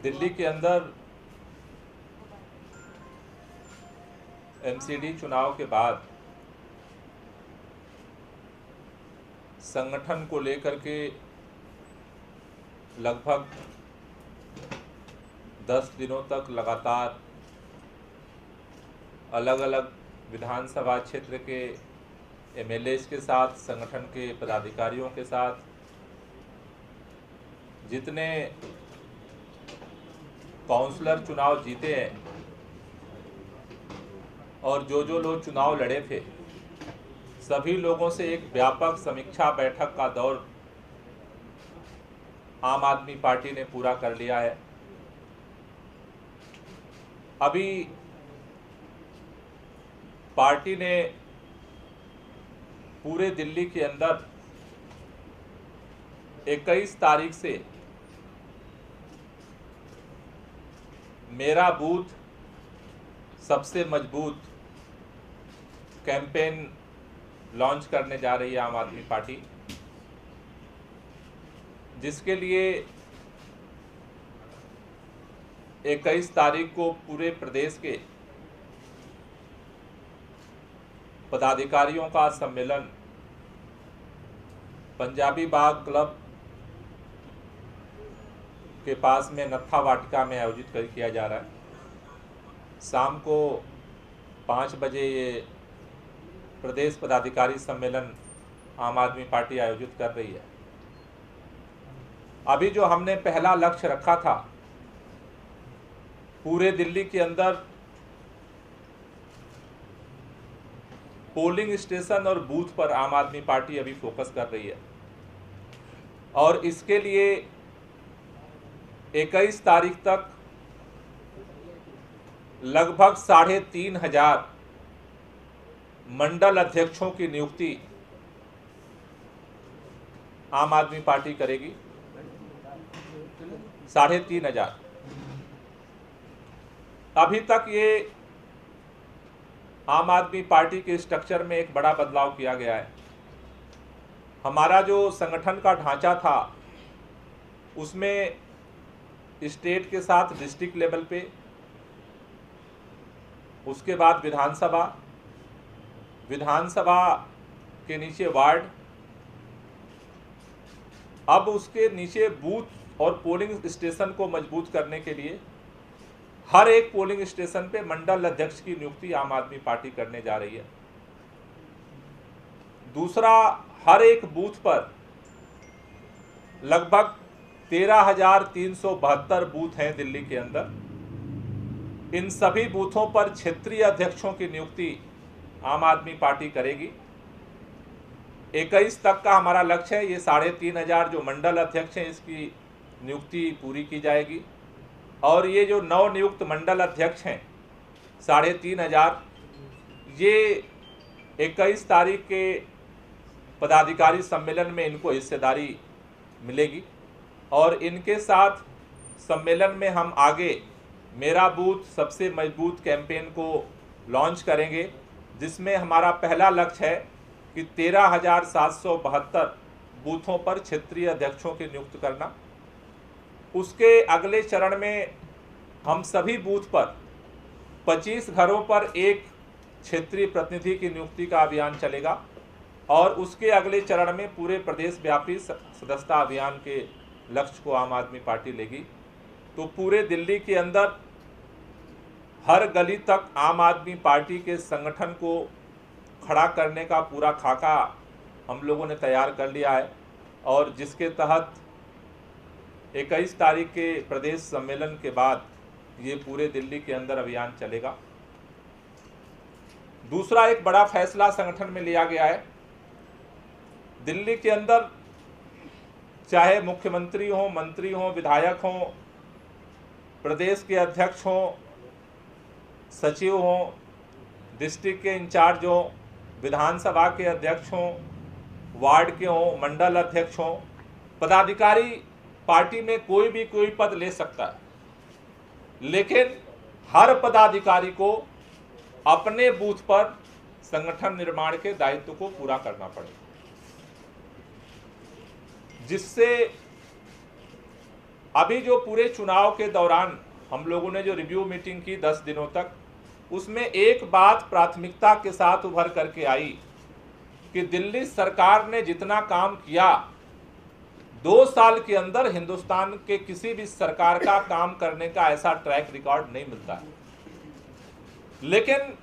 दिल्ली के अंदर एमसीडी चुनाव के बाद संगठन को लेकर के लगभग 10 दिनों तक लगातार अलग अलग विधानसभा क्षेत्र के एमएलएस के साथ, संगठन के पदाधिकारियों के साथ, जितने काउंसलर चुनाव जीते हैं और जो लोग चुनाव लड़े थे, सभी लोगों से एक व्यापक समीक्षा बैठक का दौर आम आदमी पार्टी ने पूरा कर लिया है। अभी पार्टी ने पूरे दिल्ली के अंदर 21 तारीख से मेरा बूथ सबसे मजबूत कैंपेन लॉन्च करने जा रही है आम आदमी पार्टी, जिसके लिए 21 तारीख को पूरे प्रदेश के पदाधिकारियों का सम्मेलन पंजाबी बाग क्लब के पास में नत्था वाटिका में आयोजित किया जा रहा है। शाम को 5 बजे ये प्रदेश पदाधिकारी सम्मेलन आम आदमी पार्टी आयोजित कर रही है। अभी जो हमने पहला लक्ष्य रखा था, पूरे दिल्ली के अंदर पोलिंग स्टेशन और बूथ पर आम आदमी पार्टी अभी फोकस कर रही है और इसके लिए 21 तारीख तक लगभग 3,500 मंडल अध्यक्षों की नियुक्ति आम आदमी पार्टी करेगी। 3,500। अभी तक ये आम आदमी पार्टी के स्ट्रक्चर में एक बड़ा बदलाव किया गया है। हमारा जो संगठन का ढांचा था, उसमें स्टेट के साथ डिस्ट्रिक्ट लेवल पे, उसके बाद विधानसभा के नीचे वार्ड, अब उसके नीचे बूथ और पोलिंग स्टेशन को मजबूत करने के लिए हर एक पोलिंग स्टेशन पे मंडल अध्यक्ष की नियुक्ति आम आदमी पार्टी करने जा रही है। दूसरा, हर एक बूथ पर लगभग 13,372 बूथ हैं दिल्ली के अंदर। इन सभी बूथों पर क्षेत्रीय अध्यक्षों की नियुक्ति आम आदमी पार्टी करेगी। 21 तक का हमारा लक्ष्य है। ये 3,500 जो मंडल अध्यक्ष हैं, इसकी नियुक्ति पूरी की जाएगी और ये जो नवनियुक्त मंडल अध्यक्ष हैं 3,500, ये 21 तारीख के पदाधिकारी सम्मेलन में इनको हिस्सेदारी मिलेगी और इनके साथ सम्मेलन में हम आगे मेरा बूथ सबसे मजबूत कैंपेन को लॉन्च करेंगे, जिसमें हमारा पहला लक्ष्य है कि 13,772 बूथों पर क्षेत्रीय अध्यक्षों की नियुक्त करना। उसके अगले चरण में हम सभी बूथ पर 25 घरों पर एक क्षेत्रीय प्रतिनिधि की नियुक्ति का अभियान चलेगा और उसके अगले चरण में पूरे प्रदेश व्यापी सदस्यता अभियान के लक्ष्य को आम आदमी पार्टी लेगी। तो पूरे दिल्ली के अंदर हर गली तक आम आदमी पार्टी के संगठन को खड़ा करने का पूरा खाका हम लोगों ने तैयार कर लिया है और जिसके तहत 21 तारीख के प्रदेश सम्मेलन के बाद ये पूरे दिल्ली के अंदर अभियान चलेगा। दूसरा एक बड़ा फैसला संगठन में लिया गया है। दिल्ली के अंदर चाहे मुख्यमंत्री हो, मंत्री हो, विधायक हो, प्रदेश के अध्यक्ष हो, सचिव हो, डिस्ट्रिक्ट के इंचार्ज हो, विधानसभा के अध्यक्ष हो, वार्ड के हो, मंडल अध्यक्ष हो, पदाधिकारी पार्टी में कोई भी कोई पद ले सकता है, लेकिन हर पदाधिकारी को अपने बूथ पर संगठन निर्माण के दायित्व को पूरा करना पड़ेगा, जिससे अभी जो पूरे चुनाव के दौरान हम लोगों ने जो रिव्यू मीटिंग की 10 दिनों तक, उसमें एक बात प्राथमिकता के साथ उभर करके आई कि दिल्ली सरकार ने जितना काम किया 2 साल के अंदर हिंदुस्तान के किसी भी सरकार का काम करने का ऐसा ट्रैक रिकॉर्ड नहीं मिलता है। लेकिन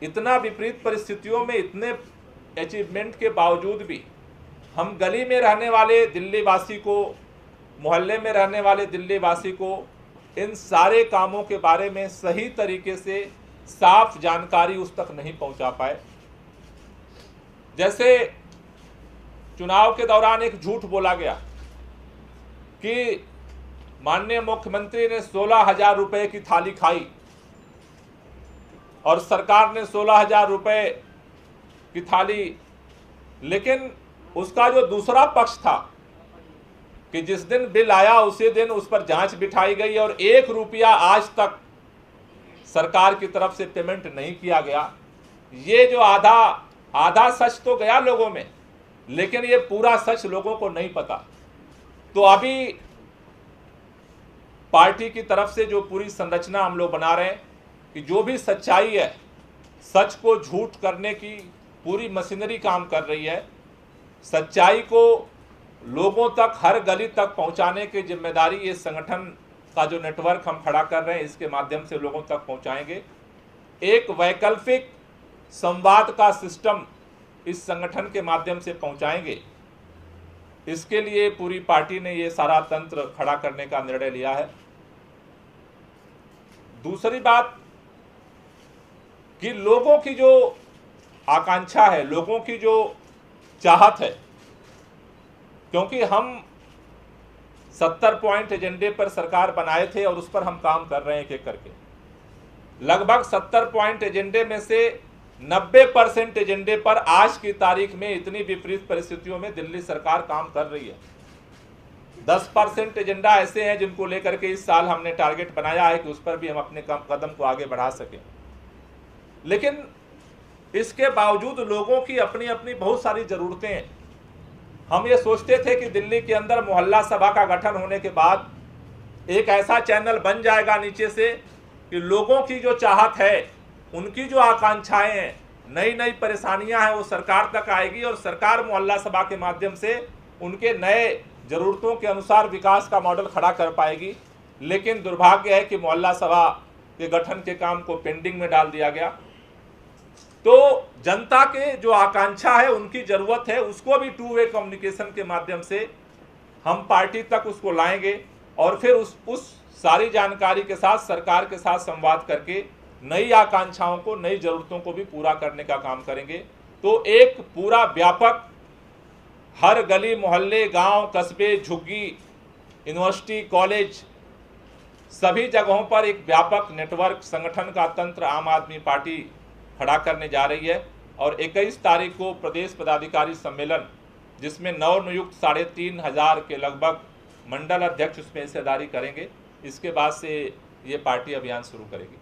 इतना विपरीत परिस्थितियों में इतने अचीवमेंट के बावजूद भी हम गली में रहने वाले दिल्ली वासी को, मोहल्ले में रहने वाले दिल्ली वासी को इन सारे कामों के बारे में सही तरीके से साफ जानकारी उस तक नहीं पहुंचा पाए। जैसे चुनाव के दौरान एक झूठ बोला गया कि माननीय मुख्यमंत्री ने 16,000 रुपए की थाली खाई और सरकार ने 16,000 रुपए की थाली, लेकिन उसका जो दूसरा पक्ष था कि जिस दिन बिल आया उसी दिन उस पर जांच बिठाई गई और 1 रुपया आज तक सरकार की तरफ से पेमेंट नहीं किया गया। ये जो आधा सच तो गया लोगों में, लेकिन ये पूरा सच लोगों को नहीं पता। तो अभी पार्टी की तरफ से जो पूरी संरचना हम लोग बना रहे हैं कि जो भी सच्चाई है, सच को झूठ करने की पूरी मशीनरी काम कर रही है। सच्चाई को लोगों तक, हर गली तक पहुंचाने की जिम्मेदारी ये संगठन का जो नेटवर्क हम खड़ा कर रहे हैं इसके माध्यम से लोगों तक पहुंचाएंगे। एक वैकल्पिक संवाद का सिस्टम इस संगठन के माध्यम से पहुंचाएंगे। इसके लिए पूरी पार्टी ने ये सारा तंत्र खड़ा करने का निर्णय लिया है। दूसरी बात कि लोगों की जो आकांक्षा है, लोगों की जो चाहत है, क्योंकि हम 70 पॉइंट एजेंडे पर सरकार बनाए थे और उस पर हम काम कर रहे हैं एक-एक करके। लगभग 70 पॉइंट एजेंडे में से 90% एजेंडे पर आज की तारीख में इतनी विपरीत परिस्थितियों में दिल्ली सरकार काम कर रही है। 10% एजेंडा ऐसे हैं जिनको लेकर के इस साल हमने टारगेट बनाया है कि उस पर भी हम अपने कदम को आगे बढ़ा सकें। लेकिन इसके बावजूद लोगों की अपनी अपनी बहुत सारी ज़रूरतें हैं। हम ये सोचते थे कि दिल्ली के अंदर मोहल्ला सभा का गठन होने के बाद एक ऐसा चैनल बन जाएगा नीचे से कि लोगों की जो चाहत है, उनकी जो आकांक्षाएं हैं, नई नई परेशानियां हैं, वो सरकार तक आएगी और सरकार मोहल्ला सभा के माध्यम से उनके नए ज़रूरतों के अनुसार विकास का मॉडल खड़ा कर पाएगी। लेकिन दुर्भाग्य है कि मोहल्ला सभा के गठन के काम को पेंडिंग में डाल दिया गया। तो जनता के जो आकांक्षा है, उनकी ज़रूरत है, उसको भी 2 वे कम्युनिकेशन के माध्यम से हम पार्टी तक उसको लाएंगे और फिर उस सारी जानकारी के साथ सरकार के साथ संवाद करके नई आकांक्षाओं को, नई ज़रूरतों को भी पूरा करने का काम करेंगे। तो एक पूरा व्यापक, हर गली मोहल्ले, गांव, कस्बे, झुग्गी, यूनिवर्सिटी, कॉलेज, सभी जगहों पर एक व्यापक नेटवर्क, संगठन का तंत्र आम आदमी पार्टी खड़ा करने जा रही है। और 21 तारीख को प्रदेश पदाधिकारी सम्मेलन, जिसमें नवनियुक्त 3,500 के लगभग मंडल अध्यक्ष उसमें हिस्सेदारी करेंगे। इसके बाद से ये पार्टी अभियान शुरू करेगी।